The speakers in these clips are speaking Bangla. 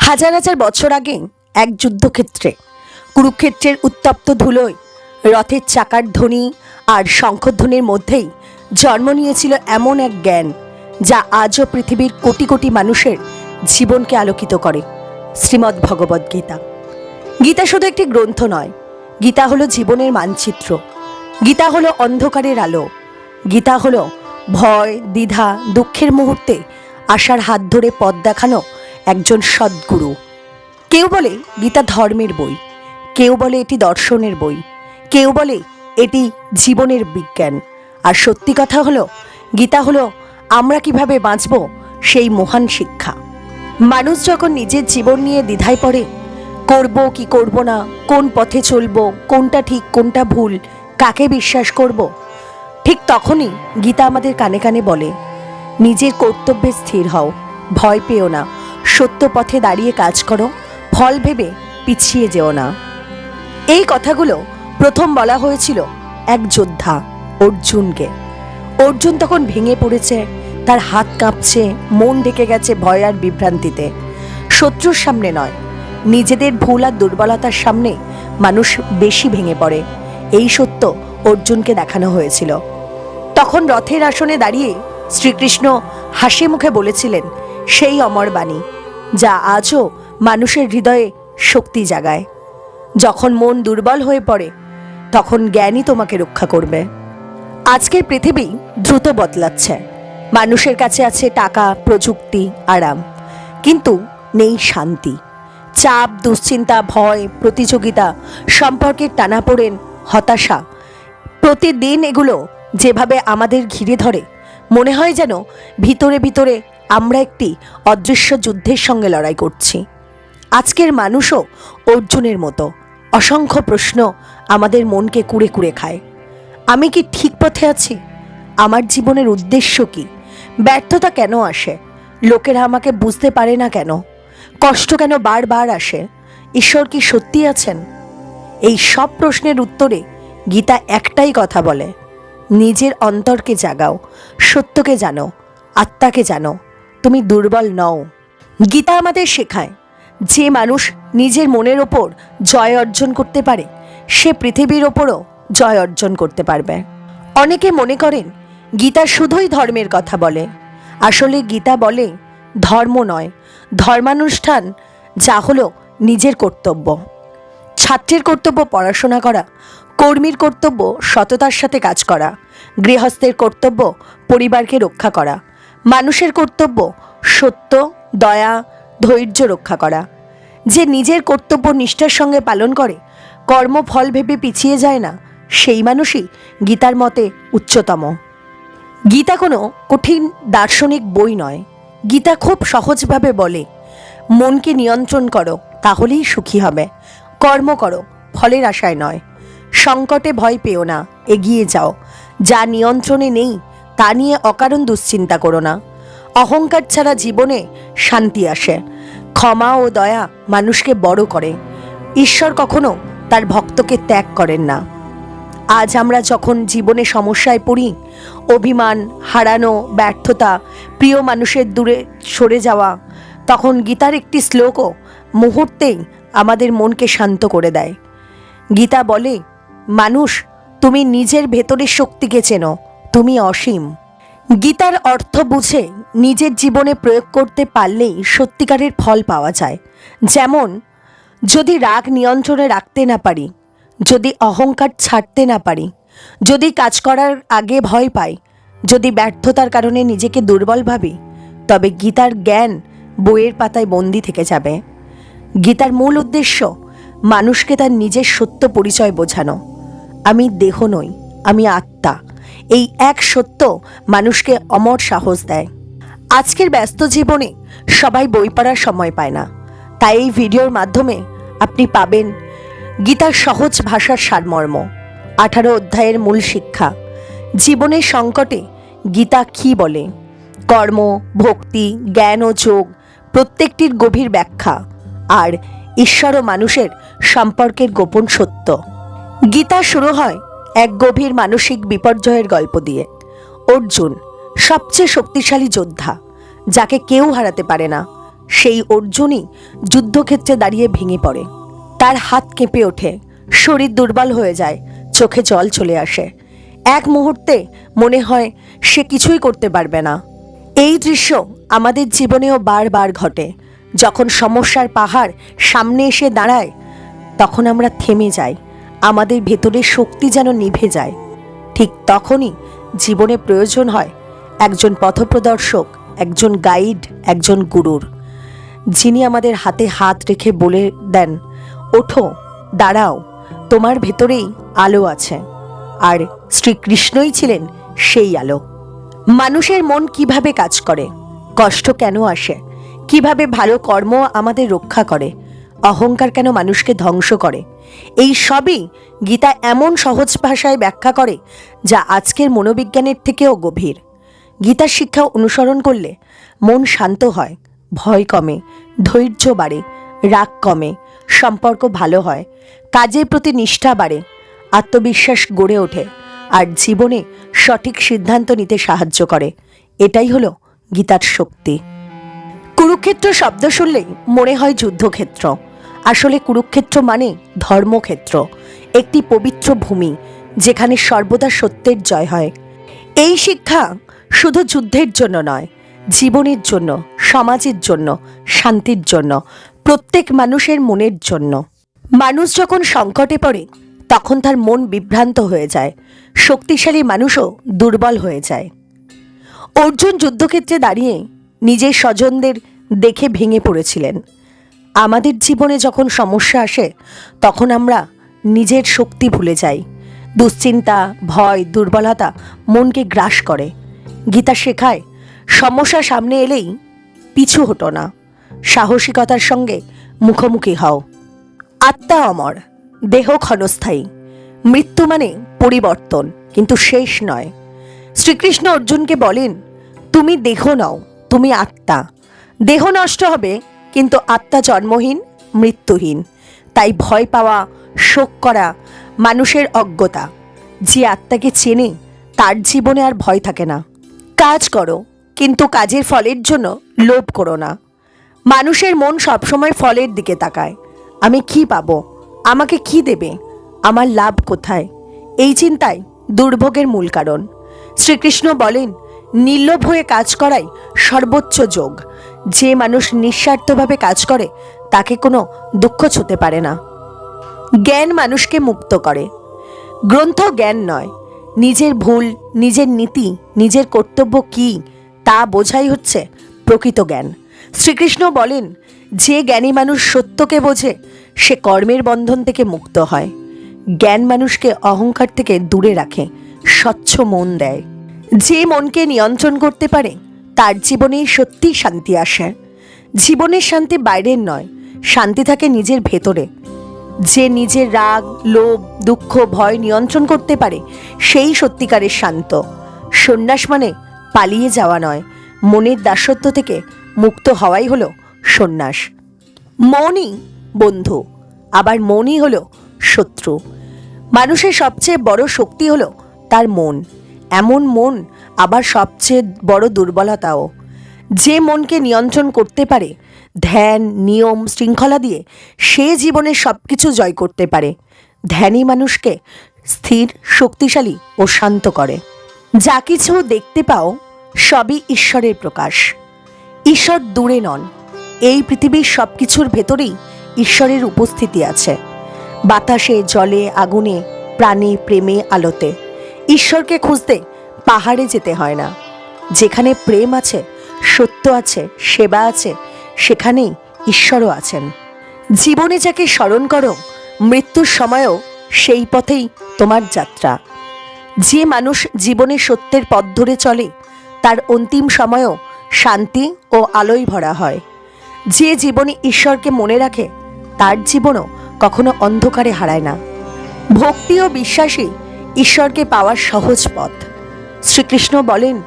হাজার হাজার বছর আগে এক যুদ্ধক্ষেত্রে কুরুক্ষেত্রের উত্তপ্ত ধুলোয় রথের চাকার ধ্বনি আর শঙ্খধ্বনির মধ্যেই জন্ম নিয়েছিল এমন এক জ্ঞান যা আজও পৃথিবীর কোটি কোটি মানুষের জীবনকে আলোকিত করে। শ্রীমদ্ ভগবদ্ গীতা। গীতা শুধু একটি গ্রন্থ নয়, গীতা হলো জীবনের মানচিত্র। গীতা হলো অন্ধকারের আলো। গীতা হলো ভয়, দ্বিধা, দুঃখের মুহূর্তে আশার হাত ধরে পথ দেখানো একজন সদ্গুরু। কেউ বলে গীতা ধর্মের বই, কেউ বলে এটি দর্শনের বই, কেউ বলে এটি জীবনের বিজ্ঞান। আর সত্যি কথা হলো, গীতা হলো আমরা কিভাবে বাঁচব সেই মহান শিক্ষা। মানুষ যখন নিজের জীবন নিয়ে দ্বিধায় পড়ে, করব কি করব না, কোন পথে চলব, কোনটা ঠিক কোনটা ভুল, কাকে বিশ্বাস করব, ঠিক তখনই গীতা আমাদের কানে কানে বলে, নিজের কর্তব্যে স্থির হও, ভয় পেও না, সত্য পথে দাঁড়িয়ে কাজ করো, ফল ভেবে পিছিয়ে যেও না। এই কথাগুলো প্রথম বলা হয়েছিল এক যোদ্ধা অর্জুনকে। অর্জুন তখন ভেঙে পড়েছে, তার হাত কাঁপছে, মন ঢেকে গেছে ভয় আর বিভ্রান্তিতে। শত্রুর সামনে নয়, নিজেদের ভুল আর দুর্বলতার সামনে মানুষ বেশি ভেঙে পড়ে। এই সত্য অর্জুনকে দেখানো হয়েছিল। তখন রথের আসনে দাঁড়িয়ে শ্রীকৃষ্ণ হাসি মুখে বলেছিলেন সেই অমর বাণী, যা আজও মানুষের হৃদয়ে শক্তি জাগায়। যখন মন দুর্বল হয়ে পড়ে, তখন জ্ঞানই তোমাকে রক্ষা করবে। আজকের পৃথিবী দ্রুত বদলাচ্ছে। মানুষের কাছে আছে টাকা, প্রযুক্তি, আরাম, কিন্তু নেই শান্তি। চাপ, দুশ্চিন্তা, ভয়, প্রতিযোগিতা, সম্পর্কের টানাপোড়েন, হতাশা, প্রতিদিন এগুলো যেভাবে আমাদের ঘিরে ধরে, মনে হয় যেন ভিতরে ভিতরে আমরা একটি অদৃশ্য যুদ্ধের সঙ্গে লড়াই করছি। আজকের মানুষও অর্জুনের মতো। অসংখ্য প্রশ্ন আমাদের মনকে কুড়ে কুড়ে খায়। আমি কি ঠিক পথে আছি? আমার জীবনের উদ্দেশ্য কি? ব্যর্থতা কেন আসে? লোকেরা আমাকে বুঝতে পারে না কেন? কষ্ট কেন বারবার আসে? ঈশ্বর কি সত্যি আছেন? এই সব প্রশ্নের উত্তরে গীতা একটাই কথা বলে, নিজের অন্তরকে জাগাও, সত্যকে জানো, আত্মাকে জানো, তুমি দুর্বল নও। গীতা আমাদের শেখায়, যে মানুষ নিজের মনের ওপর জয় অর্জন করতে পারে, সে পৃথিবীর ওপরও জয় অর্জন করতে পারবে। অনেকে মনে করেন গীতা শুধুই ধর্মের কথা বলে। আসলে গীতা বলে ধর্ম নয়, ধর্মানুষ্ঠান, যা হলো নিজের কর্তব্য। ছাত্রের কর্তব্য পড়াশোনা করা, কর্মীর কর্তব্য সততার সাথে কাজ করা, গৃহস্থের কর্তব্য পরিবারকে রক্ষা করা, মানুষের কর্তব্য সত্য, দয়া, ধৈর্য রক্ষা করা। যে নিজের কর্তব্য নিষ্ঠার সঙ্গে পালন করে, কর্মফল ভেবে পিছিয়ে যায় না, সেই মানুষই গীতার মতে উচ্চতম। গীতা কোনো কঠিন দার্শনিক বই নয়। গীতা খুব সহজভাবে বলে, মনকে নিয়ন্ত্রণ করো, তাহলেই সুখী হবে। কর্ম করো, ফলের আশায় নয়। সংকটে ভয় পেও না, এগিয়ে যাও। যা নিয়ন্ত্রণে নেই তা নিয়ে অকারণ দুশ্চিন্তা করো না। অহংকার ছাড়া জীবনে শান্তি আসে। ক্ষমা ও দয়া মানুষকে বড় করে। ঈশ্বর কখনো তার ভক্তকে ত্যাগ করেন না। আজ আমরা যখন জীবনে সমস্যায় পড়ি, অভিমান, হারানো, ব্যর্থতা, প্রিয় মানুষের দূরে সরে যাওয়া, তখন গীতার একটি শ্লোকও মুহূর্তেই আমাদের মনকে শান্ত করে দেয়। গীতা বলে, মানুষ, তুমি নিজের ভেতরের শক্তিকে চেনো, তুমি অসীম। গীতার অর্থ বুঝে নিজের জীবনে প্রয়োগ করতে পারলেই সত্যিকারের ফল পাওয়া যায়। যেমন, যদি রাগ নিয়ন্ত্রণে রাখতে না পারি, যদি অহংকার ছাড়তে না পারি, যদি কাজ করার আগে ভয় পাই, যদি ব্যর্থতার কারণে নিজেকে দুর্বল ভাবি, তবে গীতার জ্ঞান বইয়ের পাতায় বন্দি থেকে যাবে। গীতার মূল উদ্দেশ্য মানুষকে তার নিজের সত্য পরিচয় বোঝানো। আমি দেহ নই, আমি আত্মা। এই এক সত্য মানুষকে অমর সাহস দেয়। আজকের ব্যস্ত জীবনে সবাই বই পড়ার সময় পায় না, তাই এই ভিডিওর মাধ্যমে আপনি পাবেন গীতার সহজ ভাষার সারমর্ম, 18 অধ্যায়ের মূল শিক্ষা, জীবনের সংকটে গীতা কী বলে, কর্ম, ভক্তি, জ্ঞান ও যোগ প্রত্যেকটির গভীর ব্যাখ্যা, আর ঈশ্বর ও মানুষের সম্পর্কের গোপন সত্য। গীতা শুরু হয় এক গভীর মানসিক বিপর্যয়ের গল্প দিয়ে। অর্জুন, সবচেয়ে শক্তিশালী যোদ্ধা, যাকে কেউ হারাতে পারে না, সেই অর্জুনই যুদ্ধক্ষেত্রে দাঁড়িয়ে ভেঙে পড়ে। তার হাত কেঁপে ওঠে, শরীর দুর্বল হয়ে যায়, চোখে জল চলে আসে। এক মুহূর্তে মনে হয় সে কিছুই করতে পারবে না। এই দৃশ্য আমাদের জীবনেও বারবার ঘটে। যখন সমস্যার পাহাড় সামনে এসে দাঁড়ায়, তখন আমরা থেমে যাই, আমাদের ভেতরের শক্তি যেন নিভে যায়। ঠিক তখনই জীবনে প্রয়োজন হয় একজন পথপ্রদর্শক, একজন গাইড, একজন গুরুর, যিনি আমাদের হাতে হাত রেখে বলে দেন, ওঠো, দাঁড়াও, তোমার ভেতরেই আলো আছে। আর শ্রীকৃষ্ণই ছিলেন সেই আলো। মানুষের মন কিভাবে কাজ করে, কষ্ট কেন আসে, কিভাবে ভালো কর্ম আমাদের রক্ষা করে, অহংকার কেন মানুষকে ধ্বংস করে, এই সবই গীতা এমন সহজ ভাষায় ব্যাখ্যা করে যা আজকের মনোবিজ্ঞানের থেকেও গভীর। গীতার শিক্ষা অনুসরণ করলে মন শান্ত হয়, ভয় কমে, ধৈর্য বাড়ে, রাগ কমে, সম্পর্ক ভালো হয়, কাজের প্রতি নিষ্ঠা বাড়ে, আত্মবিশ্বাস গড়ে ওঠে, আর জীবনে সঠিক সিদ্ধান্ত নিতে সাহায্য করে। এটাই হলো গীতার শক্তি। কুরুক্ষেত্র শব্দ শুনলেই মনে হয় যুদ্ধক্ষেত্র। আসলে কুরুক্ষেত্র মানে ধর্মক্ষেত্র, একটি পবিত্র ভূমি যেখানে সর্বদা সত্যের জয় হয়। এই শিক্ষা শুধু যুদ্ধের জন্য নয়, জীবনের জন্য, সমাজের জন্য, শান্তির জন্য, প্রত্যেক মানুষের মনের জন্য। মানুষ যখন সংকটে পড়ে তখন তার মন বিভ্রান্ত হয়ে যায়, শক্তিশালী মানুষও দুর্বল হয়ে যায়। অর্জুন যুদ্ধক্ষেত্রে দাঁড়িয়ে নিজের স্বজনদের দেখে ভেঙে পড়েছিলেন। আমাদের জীবনে যখন সমস্যা আসে তখন আমরা নিজের শক্তি ভুলে যাই। দুশ্চিন্তা, ভয়, দুর্বলতা মনকে গ্রাস করে। গীতা শেখায়, সমস্যা সামনে এলেই পিছু হটো না, সাহসিকতার সঙ্গে মুখোমুখি হও। আত্মা অমর, দেহ ক্ষণস্থায়ী, মৃত্যু মানে পরিবর্তন, কিন্তু শেষ নয়। শ্রীকৃষ্ণ অর্জুনকে বলেন, তুমি দেহ নও, তুমি আত্মা। দেহ নষ্ট হবে কিন্তু আত্মা জন্মহীন, মৃত্যুহীন। তাই ভয় পাওয়া, শোক করা মানুষের অজ্ঞতা। যে আত্মাকে চেনে তার জীবনে আর ভয় থাকে না। কাজ করো, কিন্তু কাজের ফলের জন্য লোভ করো না। মানুষের মন সবসময় ফলের দিকে তাকায়। আমি কি পাবো, আমাকে কি দেবে, আমার লাভ কোথায়, এই চিন্তায় দুর্ভোগের মূল কারণ। শ্রীকৃষ্ণ বলেন, নির্লোভ হয়ে কাজ করাই সর্বোচ্চ যোগ। যে মানুষ নিঃস্বার্থভাবে কাজ করে তাকে কোনো দুঃখ ছুঁতে পারে না। জ্ঞান মানুষকে মুক্ত করে। গ্রন্থ জ্ঞান নয়, নিজের ভুল, নিজের নীতি, নিজের কর্তব্য কী তা বোঝাই হচ্ছে প্রকৃত জ্ঞান। শ্রীকৃষ্ণ বলেন, যে জ্ঞানী মানুষ সত্যকে বোঝে সে কর্মের বন্ধন থেকে মুক্ত হয়। জ্ঞান মানুষকে অহংকার থেকে দূরে রাখে, স্বচ্ছ মন দেয়। যে মনকে নিয়ন্ত্রণ করতে পারে তার জীবনে সত্যিই শান্তি আসে। জীবনের শান্তি বাইরের নয়, শান্তি থাকে নিজের ভেতরে। যে নিজের রাগ, লোভ, দুঃখ, ভয় নিয়ন্ত্রণ করতে পারে সেই সত্যিকারের শান্ত। সন্ন্যাস মানে পালিয়ে যাওয়া নয়, মনের দাসত্ব থেকে মুক্ত হওয়াই হলো সন্ন্যাস। মনই বন্ধু, আবার মনই হলো শত্রু। মানুষের সবচেয়ে বড় শক্তি হলো তার মন। এমন মন আবার সবচেয়ে বড় দুর্বলতাও। যে মনকে নিয়ন্ত্রণ করতে পারে ধ্যান, নিয়ম, শৃঙ্খলা দিয়ে, সে জীবনের সব কিছু জয় করতে পারে। ধ্যানই মানুষকে স্থির, শক্তিশালী ও শান্ত করে। যা কিছু দেখতে পাও সবই ঈশ্বরের প্রকাশ। ঈশ্বর দূরে নন, এই পৃথিবীর সব কিছুর ভেতরেই ঈশ্বরের উপস্থিতি আছে। বাতাসে, জলে, আগুনে, প্রাণে, প্রেমে, আলোতে। ঈশ্বরকে খুঁজতে পাহাড়ে যেতে হয় না। যেখানে প্রেম আছে, সত্য আছে, সেবা আছে, সেখানেই ঈশ্বরও আছেন। জীবনে যাকে স্মরণ করো মৃত্যুর সময়ও সেই পথেই তোমার যাত্রা। যে মানুষ জীবনে সত্যের পথ ধরে চলে তার অন্তিম সময়ও শান্তি ও আলোয় ভরা হয়। যে জীবনে ঈশ্বরকে মনে রাখে তার জীবনও কখনো অন্ধকারে হারায় না। ভক্তি ও বিশ্বাসী ঈশ্বরকে পাওয়ার সহজ পথ। শ্রীকৃষ্ণ বলেন,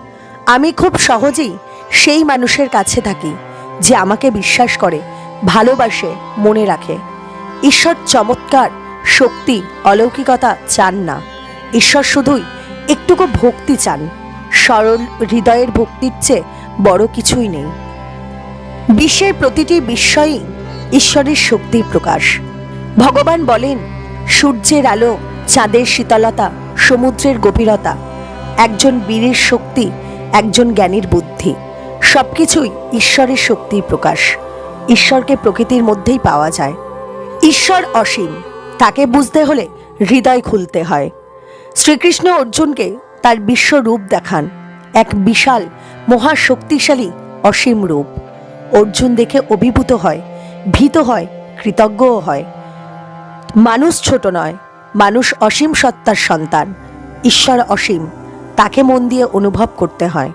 আমি খুব সহজেই সেই মানুষের কাছে থাকি যে আমাকে বিশ্বাস করে, ভালোবাসে, মনে রাখে। ঈশ্বর চমৎকার শক্তি, অলৌকিকতা চান না। ঈশ্বর শুধুই একটুকু ভক্তি চান। সরল হৃদয়ের ভক্তির চেয়ে বড় কিছুই নেই। বিশ্বের প্রতিটি বিস্ময়ই ঈশ্বরের শক্তির প্রকাশ। ভগবান বলেন, সূর্যের আলো, চাঁদের শীতলতা, সমুদ্রের গভীরতা, একজন বীরের শক্তি, একজন জ্ঞানীর বুদ্ধি, সবকিছুই ঈশ্বরের শক্তির প্রকাশ। ঈশ্বরকে প্রকৃতির মধ্যেই পাওয়া যায়। ঈশ্বর অসীম, তাকে বুঝতে হলে হৃদয় খুলতে হয়। শ্রীকৃষ্ণ অর্জুনকে তার বিশ্বরূপ দেখান, এক বিশাল মহাশক্তিশালী অসীম রূপ। অর্জুন দেখে অভিভূত হয়, ভীত হয়, কৃতজ্ঞও হয়। মানুষ ছোট নয়, মানুষ অসীম সত্তার সন্তান। ঈশ্বর অসীম, তাকে মন দিয়ে অনুভব করতে হয়।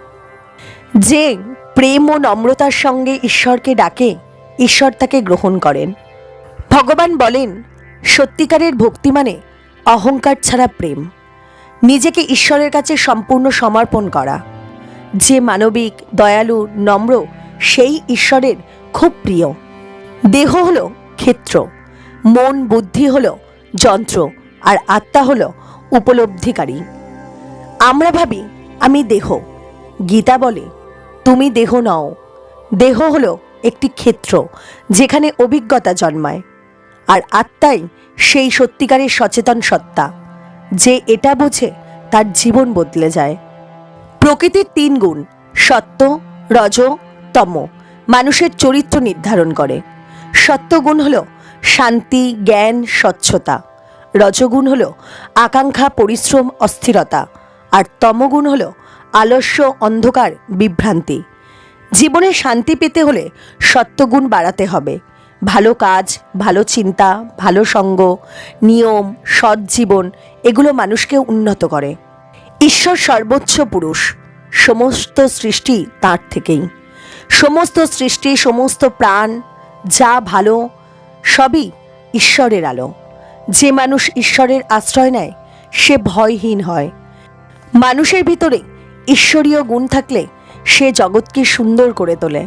যে প্রেম ও নম্রতার সঙ্গে ঈশ্বরকে ডাকে, ঈশ্বর তাকে গ্রহণ করেন। ভগবান বলেন, সত্যিকারের ভক্তি মানে অহংকার ছাড়া প্রেম, নিজেকে ঈশ্বরের কাছে সম্পূর্ণ সমর্পণ করা। যে মানবিক, দয়ালু, নম্র, সেই ঈশ্বরের খুব প্রিয়। দেহ হলো ক্ষেত্র, মন বুদ্ধি হলো যন্ত্র, আর আত্মা হলো উপলব্ধিকারী। আমরা ভাবি আমি দেহ, গীতা বলে তুমি দেহ নও। দেহ হলো একটি ক্ষেত্র যেখানে অভিজ্ঞতা জন্মায়, আর আত্মাই সেই সত্যিকারের সচেতন সত্তা। যে এটা বোঝে তার জীবন বদলে যায়। প্রকৃতির 3 গুণ, সত্ত্ব, রজ, তম, মানুষের চরিত্র নির্ধারণ করে। সত্ত্বগুণ হলো শান্তি, জ্ঞান, স্বচ্ছতা। রজগুণ হলো আকাঙ্ক্ষা, পরিশ্রম, অস্থিরতা। আর তমগুণ হলো আলস্য, অন্ধকার, বিভ্রান্তি। জীবনে শান্তি পেতে হলে সত্ত্বগুণ বাড়াতে হবে। ভালো কাজ, ভালো চিন্তা, ভালো সঙ্গ, নিয়ম, সৎ জীবন, এগুলো মানুষকে উন্নত করে। ঈশ্বর সর্বোচ্চ পুরুষ, সমস্ত সৃষ্টি তাঁর থেকেই। সমস্ত সৃষ্টি, সমস্ত প্রাণ, যা ভালো সবই ঈশ্বরের আলো। যে মানুষ ঈশ্বরের আশ্রয় নেয় সে ভয়হীন হয়। মানুষের ভিতরে ঈশ্বরীয় গুণ থাকলে সে জগৎকে সুন্দর করে তোলে।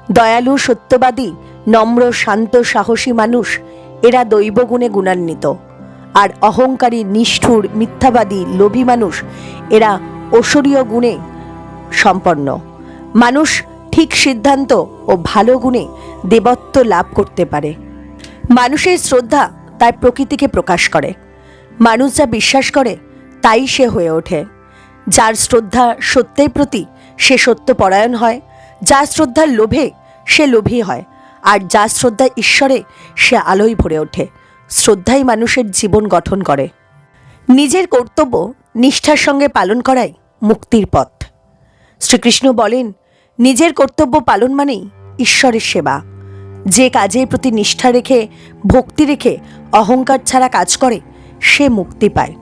দয়ালু, সত্যবাদী, নম্র, শান্ত, সাহসী মানুষ, এরা দৈবগুণে গুণান্বিত। আর অহংকারী, নিষ্ঠুর, মিথ্যাবাদী, লোভী মানুষ, এরা ঐশ্বরীয় গুণে সম্পন্ন। মানুষ ঠিক সিদ্ধান্ত ও ভালো গুণে দেবত্ব লাভ করতে পারে। মানুষের শ্রদ্ধা তার প্রকৃতিকে প্রকাশ করে। মানুষ যা বিশ্বাস করে তাই সে হয়ে ওঠে। যার শ্রদ্ধা সত্যের প্রতি সে সত্যপরায়ণ হয়, যার শ্রদ্ধার লোভে সে লোভী হয়, আর যার শ্রদ্ধা ঈশ্বরে সে আলোয় ভরে ওঠে। শ্রদ্ধাই মানুষের জীবন গঠন করে। নিজের কর্তব্য নিষ্ঠার সঙ্গে পালন করাই মুক্তির পথ। শ্রীকৃষ্ণ বলেন, নিজের কর্তব্য পালন মানেই ঈশ্বরের সেবা। যে কাজের প্রতি নিষ্ঠা রেখে, ভক্তি রেখে, অহংকার ছাড়া কাজ করে সে মুক্তি পায়।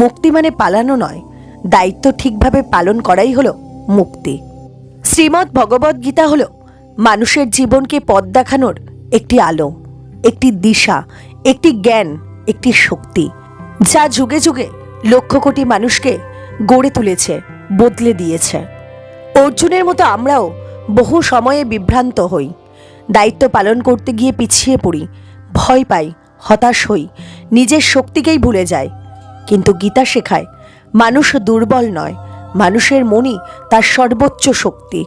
মুক্তি মানে পালানো নয়, দায়িত্ব ঠিকভাবে পালন করাই হলো মুক্তি। শ্রীমদ্ ভগবদ্ গীতা হলো মানুষের জীবনকে পথ দেখানোর একটি আলো, একটি দিশা, একটি জ্ঞান, একটি শক্তি, যা যুগে যুগে লক্ষ কোটি মানুষকে গড়ে তুলেছে, বদলে দিয়েছে। অর্জুনের মতো আমরাও বহু সময়ে বিভ্রান্ত হই, দায়িত্ব পালন করতে গিয়ে পিছিয়ে পড়ি, ভয় পাই, হতাশ হই, নিজের শক্তিকেই ভুলে যাই। কিন্তু গীতা শেখায় মানুষ দুর্বল নয়, মানুষের মনই তার সর্বোচ্চ শক্তি,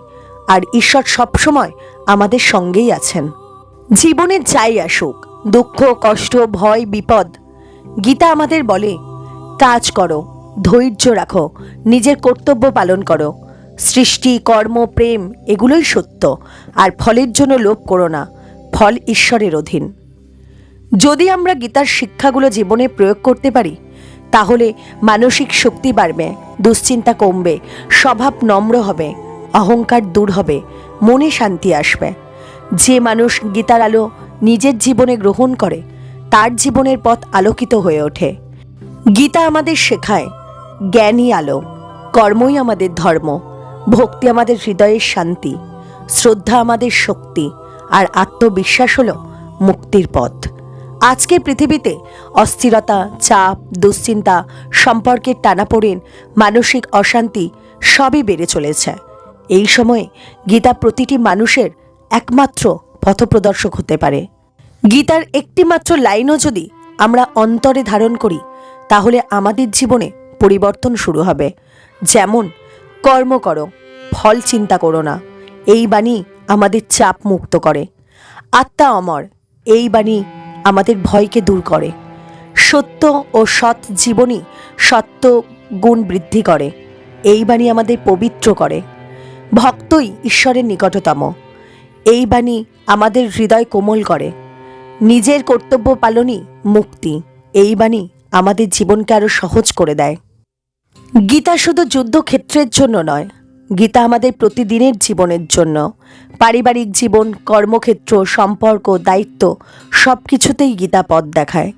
আর ঈশ্বর সবসময় আমাদের সঙ্গেই আছেন। জীবনে যাই আসুক, দুঃখ, কষ্ট, ভয়, বিপদ, গীতা আমাদের বলে কাজ করো, ধৈর্য রাখো, নিজের কর্তব্য পালন করো। সৃষ্টি, কর্ম, প্রেম এগুলোই সত্য, আর ফলের জন্য লোভ করো না, ফল ঈশ্বরের অধীন। যদি আমরা গীতার শিক্ষাগুলো জীবনে প্রয়োগ করতে পারি তাহলে মানসিক শক্তি বাড়বে, দুশ্চিন্তা কমবে, স্বভাব নম্র হবে, অহংকার দূর হবে, মনে শান্তি আসবে। যে মানুষ গীতার আলো নিজের জীবনে গ্রহণ করে তার জীবনের পথ আলোকিত হয়ে ওঠে। গীতা আমাদের শেখায় জ্ঞানই আলো, কর্মই আমাদের ধর্ম, ভক্তি আমাদের হৃদয়ের শান্তি, শ্রদ্ধা আমাদের শক্তি, আর আত্মবিশ্বাস হলো মুক্তির পথ। আজকের পৃথিবীতে অস্থিরতা, চাপ, দুশ্চিন্তা, সম্পর্কের টানাপোড়েন, মানসিক অশান্তি সবই বেড়ে চলেছে। এই সময়ে গীতা প্রতিটি মানুষের একমাত্র পথপ্রদর্শক হতে পারে। গীতার একটি মাত্র লাইনও যদি আমরা অন্তরে ধারণ করি তাহলে আমাদের জীবনে পরিবর্তন শুরু হবে। যেমন, কর্ম করো, ফল চিন্তা করো না, এই বাণী আমাদের চাপ মুক্ত করে। আত্মা অমর, এই বাণী আমাদের ভয়কে দূর করে। সত্য ও সৎ জীবনই সত্য গুণ বৃদ্ধি করে। এই বাণী আমাদের পবিত্র করে। ভক্তই ঈশ্বরের নিকটতম। এই বাণী আমাদের হৃদয় কোমল করে। নিজের কর্তব্য পালনই মুক্তি। এই বাণী আমাদের জীবনকে আরো সহজ করে দেয়। গীতা শুধু যুদ্ধক্ষেত্রের জন্য নয়, গীতা আমাদের প্রতিদিনের জীবনের জন্য। পারিবারিক জীবন, কর্মক্ষেত্র, সম্পর্ক, দায়িত্ব সব কিছুতেই গীতা পথ দেখায়।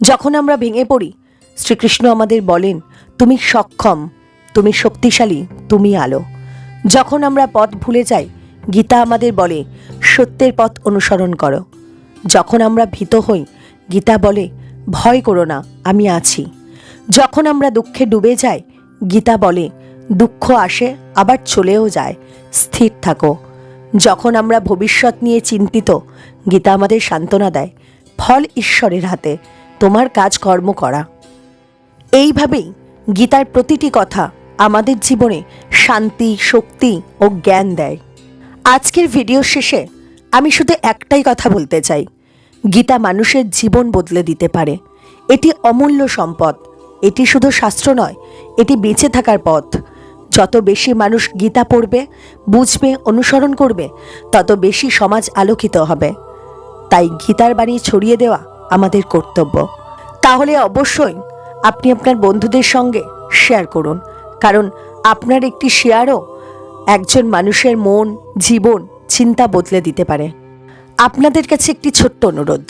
যখন আমরা ভেঙে পড়ি, শ্রীকৃষ্ণ আমাদের বলেন, তুমি সক্ষম, তুমি শক্তিশালী, তুমি আলো। যখন আমরা পথ ভুলে যাই, গীতা আমাদের বলে, সত্যের পথ অনুসরণ করো। যখন আমরা ভীত হই, গীতা বলে, ভয় করো না, আমি আছি। যখন আমরা দুঃখে ডুবে যাই, গীতা বলে, দুঃখ আসে আবার চলেও যায়, স্থির থাকো। যখন আমরা ভবিষ্যৎ নিয়ে চিন্তিত, গীতা আমাদের সান্ত্বনা দেয়, ফল ঈশ্বরের হাতে, তোমার কাজ কর্ম করা। এইভাবেই গীতার প্রতিটি কথা আমাদের জীবনে শান্তি, শক্তি ও জ্ঞান দেয়। আজকের ভিডিও শেষে আমি শুধু একটাই কথা বলতে চাই, গীতা মানুষের জীবন বদলে দিতে পারে। এটি অমূল্য সম্পদ। এটি শুধু শাস্ত্র নয়, এটি বেঁচে থাকার পথ। যত বেশি মানুষ গীতা পড়বে, বুঝবে, অনুসরণ করবে, তত বেশি সমাজ আলোকিত হবে। তাই গীতার বাণী ছড়িয়ে দেওয়া আমাদের কর্তব্য। তাহলে অবশ্যই আপনি আপনার বন্ধুদের সঙ্গে শেয়ার করুন, কারণ আপনার একটি শেয়ারও একজন মানুষের মন, জীবন, চিন্তা বদলে দিতে পারে। আপনাদের কাছে একটি ছোট্ট অনুরোধ,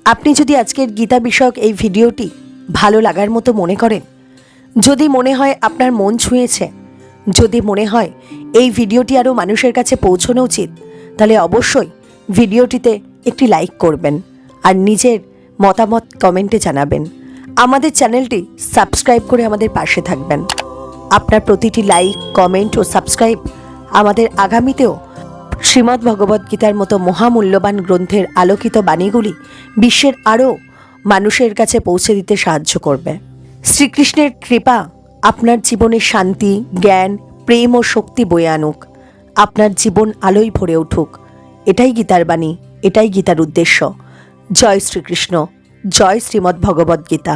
আপনি যদি আজকের গীতা বিষয়ক এই ভিডিওটি ভালো লাগার মতো মনে করেন, যদি মনে হয় আপনার মন ছুঁয়েছে, যদি মনে হয় এই ভিডিওটি আরও মানুষের কাছে পৌঁছানো উচিত, তাহলে অবশ্যই ভিডিওটিতে একটি লাইক করবেন আর নিজের মতামত কমেন্টে জানাবেন। আমাদের চ্যানেলটি সাবস্ক্রাইব করে আমাদের পাশে থাকবেন। আপনার প্রতিটি লাইক, কমেন্ট ও সাবস্ক্রাইব আমাদের আগামীতেও শ্রীমদ্ ভগবদ্গীতার মতো মহামূল্যবান গ্রন্থের আলোকিত বাণীগুলি বিশ্বের আরও মানুষের কাছে পৌঁছে দিতে সাহায্য করবে। শ্রীকৃষ্ণের কৃপা আপনার জীবনে শান্তি, জ্ঞান, প্রেম ও শক্তি বয়ে আনুক। আপনার জীবন আলোয় ভরে উঠুক। এটাই গীতার বাণী, এটাই গীতার উদ্দেশ্য। জয় শ্রীকৃষ্ণ, জয় শ্রীমদ্ ভগবদ্গীতা।